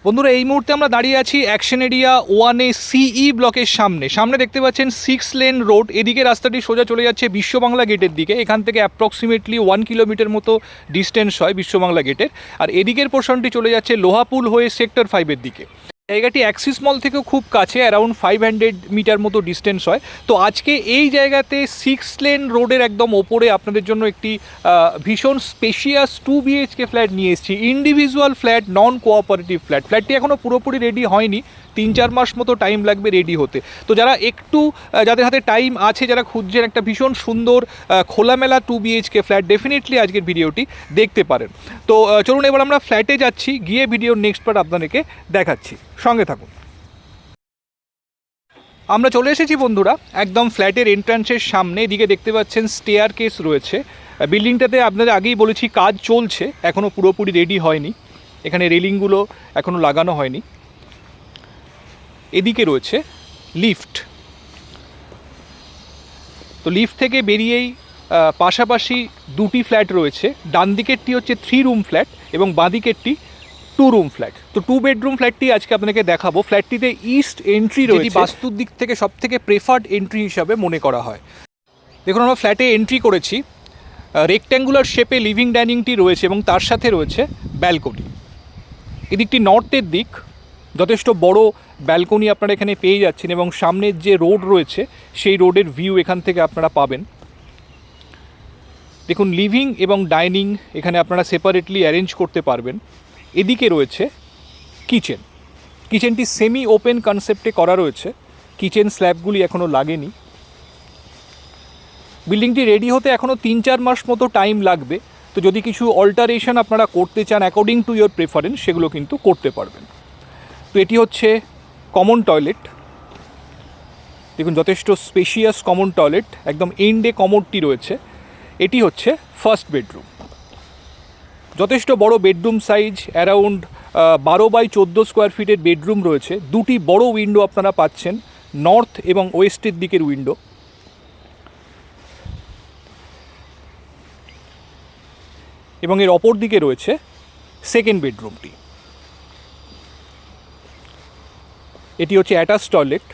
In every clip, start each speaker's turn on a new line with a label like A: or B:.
A: বন্ধুরা এই মুহূর্তে আমরা দাঁড়িয়ে আছি অ্যাকশন এরিয়া 1A সিই ব্লকের সামনে দেখতে পাচ্ছেন 6 লেন রোড। এদিকে রাস্তাটি সোজা চলে যাচ্ছে বিশ্ববাংলা গেটের দিকে। এখান থেকে অ্যাপ্রক্সিমেটলি 1 কিলোমিটার মতো ডিস্টেন্স হয় বিশ্ববাংলা গেটের। আর এদিকের পোর্শনটি চলে যাচ্ছে লোহাপুল হয়ে সেক্টর 5-এর দিকে। জায়গাটি অ্যাক্সিস মল থেকেও খুব কাছে, অ্যারাউন্ড 500 মিটার মতো ডিস্টেন্স হয়। তো আজকে এই জায়গাতে 6 লেন রোডের একদম ওপরে আপনাদের জন্য একটি ভীষণ স্পেশিয়াস 2 BHK ফ্ল্যাট নিয়ে এসেছি। Individual flat, non cooperative flat. ফ্ল্যাটটি এখনও পুরোপুরি রেডি হয়নি, 3-4 মাস মতো টাইম লাগবে রেডি হতে। তো যারা একটু যাদের হাতে টাইম আছে, যারা খুঁজছেন একটা ভীষণ সুন্দর খোলামেলা 2 BHK ফ্ল্যাট, ডেফিনেটলি আজকের ভিডিওটি দেখতে পারেন। তো চলুন এবার আমরা ফ্ল্যাটে যাচ্ছি, গিয়ে ভিডিওর নেক্সট পার্ট আপনাদেরকে দেখাচ্ছি, সঙ্গে থাকুন। আমরা চলে এসেছি বন্ধুরা একদম ফ্ল্যাটের এন্ট্রান্সের সামনে। এদিকে দেখতে পাচ্ছেন স্টেয়ার কেস রয়েছে। বিল্ডিংটাতে আপনাদের আগেই বলেছি কাজ চলছে, এখনও পুরোপুরি রেডি হয়নি। এখানে রেলিংগুলো এখনও লাগানো হয়নি। এদিকে রয়েছে লিফট। তো লিফট থেকে বেরিয়েই পাশাপাশি দুটি ফ্ল্যাট রয়েছে। ডান দিকেরটি হচ্ছে 3 রুম ফ্ল্যাট এবং বাঁ দিকেরটি 2 রুম ফ্ল্যাট। তো 2 বেডরুম ফ্ল্যাটটি আজকে আপনাকে দেখাবো। ফ্ল্যাটটিতে ইস্ট এন্ট্রি রয়েছে, যেটি বাস্তুর দিক থেকে সবথেকে প্রেফার্ড এন্ট্রি হিসাবে মনে করা হয়। দেখুন আমরা ফ্ল্যাটে এন্ট্রি করেছি। রেক্ট্যাঙ্গুলার শেপে লিভিং ডাইনিংটি রয়েছে এবং তার সাথে রয়েছে ব্যালকনি। এদিকটি নর্থের দিক, যথেষ্ট বড় ব্যালকনি আপনারা এখানে পেয়ে যাচ্ছেন এবং সামনের যে রোড রয়েছে সেই রোডের ভিউ এখান থেকে আপনারা পাবেন। দেখুন লিভিং এবং ডাইনিং এখানে আপনারা সেপারেটলি অ্যারেঞ্জ করতে পারবেন। এদিকে রয়েছে কিচেন। কিচেনটি সেমি ওপেন কনসেপ্টে করা রয়েছে, কিচেন স্ল্যাবগুলি এখনও লাগেনি। বিল্ডিংটি রেডি হতে এখনও 3-4 মাস মতো টাইম লাগবে। তো যদি কিছু অল্টারেশন আপনারা করতে চান অ্যাকর্ডিং টু ইয়োর প্রেফারেন্স, সেগুলো কিন্তু করতে পারবেন। তো এটি হচ্ছে কমন টয়লেট। দেখুন যথেষ্ট স্পেশিয়াস কমন টয়লেট, একদম এন্ডে কমোডটি রয়েছে। এটি হচ্ছে ফার্স্ট বেডরুম। যথেষ্ট বড় bedroom size, around 12x14 square ফিটের বেডরুম রয়েছে। দুটি বড় উইন্ডো আপনারা পাচ্ছেন, নর্থ এবং ওয়েস্টের দিকের উইন্ডো। এবং এর অপর দিকে রয়েছে সেকেন্ড বেডরুমটি। এটি হচ্ছে অ্যাটাচ টয়লেট।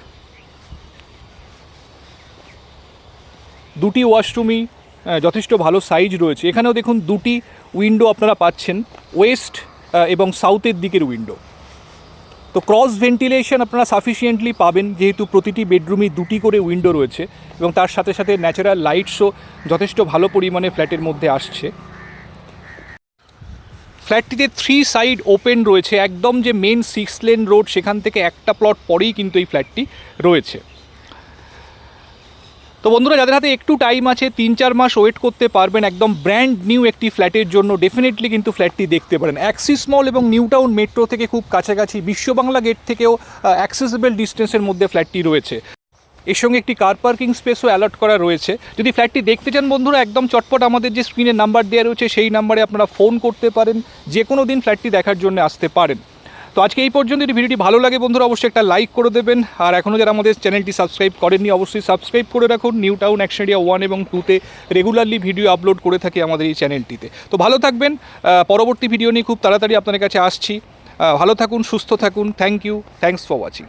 A: দুটি ওয়াশরুমই যথেষ্ট ভালো সাইজ রয়েছে। এখানেও দেখুন দুটি উইন্ডো আপনারা পাচ্ছেন, ওয়েস্ট এবং সাউথের দিকের উইন্ডো। তো ক্রস ভেন্টিলেশন আপনারা সাফিসিয়েন্টলি পাবেন, যেহেতু প্রতিটি বেডরুমই দুটি করে উইন্ডো রয়েছে এবং তার সাথে সাথে ন্যাচারাল লাইটসও যথেষ্ট ভালো পরিমাণে ফ্ল্যাটের মধ্যে আসছে। ফ্ল্যাটটিতে 3 সাইড ওপেন রয়েছে। একদম যে মেন 6 লেন রোড সেখান থেকে একটা প্লট পরেই কিন্তু এই ফ্ল্যাটটি রয়েছে। তো বন্ধুরা যাদের হাতে একটু টাইম আছে, 3-4 মাস ওয়েট করতে পারবেন একদম ব্র্যান্ড নিউ একটি ফ্ল্যাটের জন্য, ডেফিনেটলি কিন্তু ফ্ল্যাটটি দেখতে পারেন। অ্যাক্সিস মল এবং নিউ টাউন মেট্রো থেকে খুব কাছাকাছি, বিশ্ববাংলা গেট থেকেও অ্যাক্সেসিবল ডিস্টেন্সের মধ্যে ফ্ল্যাটটি রয়েছে। এর সঙ্গে একটি কার পার্কিং স্পেসও অ্যালট করা রয়েছে। যদি ফ্ল্যাটটি দেখতে চান বন্ধুরা, একদম চটপট আমাদের যে স্ক্রিনে নাম্বার দেওয়া রয়েছে সেই নাম্বারে আপনারা ফোন করতে পারেন, যে কোনো দিন ফ্ল্যাটটি দেখার জন্য আসতে পারেন। তো আজকে এই পর্যন্ত। যদি ভিডিওটি ভালো লাগে বন্ধুরা অবশ্যই একটা লাইক করে দেবেন। আর এখনও যারা আমাদের চ্যানেলটি সাবস্ক্রাইব করেননি অবশ্যই সাবস্ক্রাইব করে রাখুন। নিউ টাউন অ্যাকশন এরিয়া 1 এবং 2-তে রেগুলারলি ভিডিও আপলোড করে থাকি আমাদের এই চ্যানেলটিতে। তো ভালো থাকবেন। পরবর্তী ভিডিও নিয়ে খুব তাড়াতাড়ি আপনাদের কাছে আসছি। ভালো থাকুন, সুস্থ থাকুন। Thank you, thanks for watching.